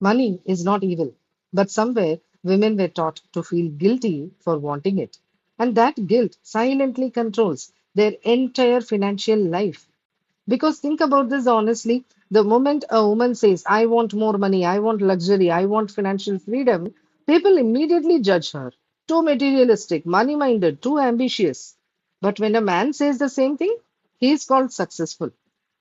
Money is not evil, but somewhere women were taught to feel guilty for wanting it. And that guilt silently controls their entire financial life. Because think about this honestly, the moment a woman says, I want more money, I want luxury, I want financial freedom, people immediately judge her. Too materialistic, money minded, too ambitious. But when a man says the same thing, he is called successful.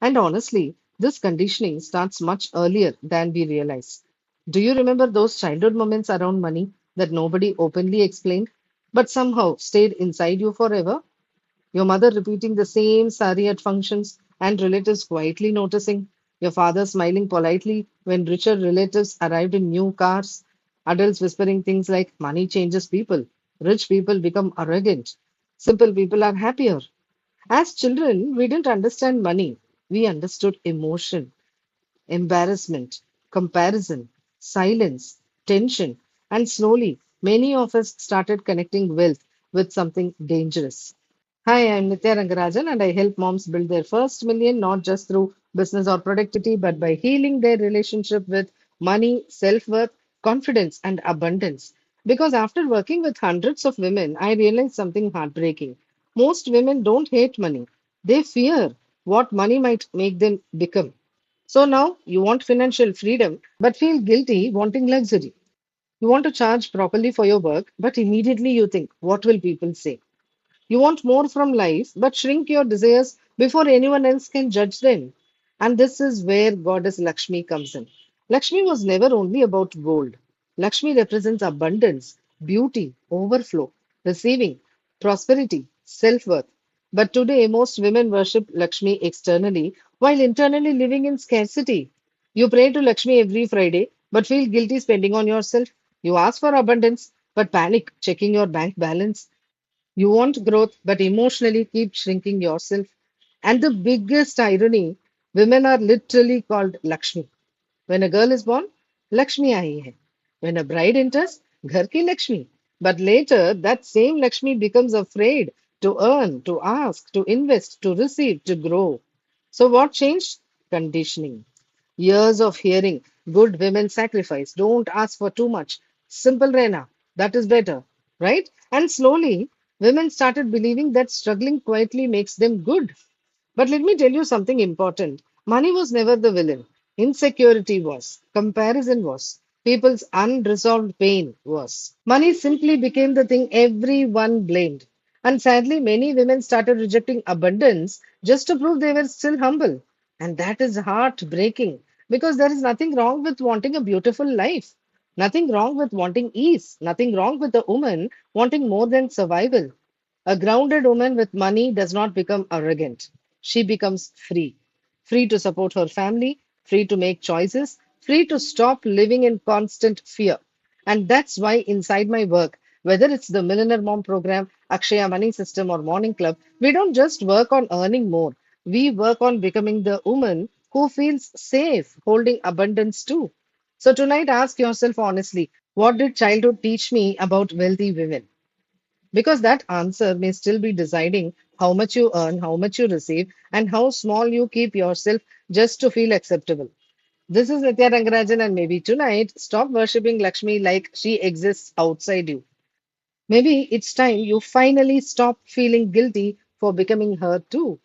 And honestly, this conditioning starts much earlier than we realize. Do you remember those childhood moments around money that nobody openly explained, but somehow stayed inside you forever? Your mother repeating the same sari at functions and relatives quietly noticing. Your father smiling politely when richer relatives arrived in new cars. Adults whispering things like money changes people. Rich people become arrogant. Simple people are happier. As children, we didn't understand money. We understood emotion, embarrassment, comparison, silence, tension, and slowly many of us started connecting wealth with something dangerous. Hi, I'm Nithya Rangarajan, and I help moms build their first million not just through business or productivity, but by healing their relationship with money, self worth, confidence, and abundance. Because after working with hundreds of women, I realized something heartbreaking. Most women don't hate money, they fear what money might make them become. So now you want financial freedom, but feel guilty wanting luxury. You want to charge properly for your work, but immediately you think, what will people say? You want more from life, but shrink your desires before anyone else can judge them. And this is where Goddess Lakshmi comes in. Lakshmi was never only about gold. Lakshmi represents abundance, beauty, overflow, receiving, prosperity, self worth. But today, most women worship Lakshmi externally while internally living in scarcity. You pray to Lakshmi every Friday, but feel guilty spending on yourself. You ask for abundance, but panic checking your bank balance. You want growth, but emotionally keep shrinking yourself. And the biggest irony, women are literally called Lakshmi. When a girl is born, Lakshmi aayi hai. When a bride enters, Ghar ki Lakshmi. But later, that same Lakshmi becomes afraid to earn, to ask, to invest, to receive, to grow. So what changed? Conditioning. Years of hearing good women sacrifice, don't ask for too much. Simple Rena, that is better, right? And slowly, women started believing that struggling quietly makes them good. But let me tell you something important. Money was never the villain. Insecurity was. Comparison was. People's unresolved pain was. Money simply became the thing everyone blamed. And sadly, many women started rejecting abundance just to prove they were still humble. And that is heartbreaking because there is nothing wrong with wanting a beautiful life. Nothing wrong with wanting ease. Nothing wrong with a woman wanting more than survival. A grounded woman with money does not become arrogant. She becomes free. Free to support her family, free to make choices, free to stop living in constant fear. And that's why inside my work, whether it's the Millionaire Mom Program, Akshaya Money System, or Morning Club, we don't just work on earning more. We work on becoming the woman who feels safe holding abundance too. So tonight, ask yourself honestly, what did childhood teach me about wealthy women? Because that answer may still be deciding how much you earn, how much you receive, and how small you keep yourself just to feel acceptable. This is Nithya Rangarajan, and maybe tonight, stop worshipping Lakshmi like she exists outside you. Maybe it's time you finally stop feeling guilty for becoming her too.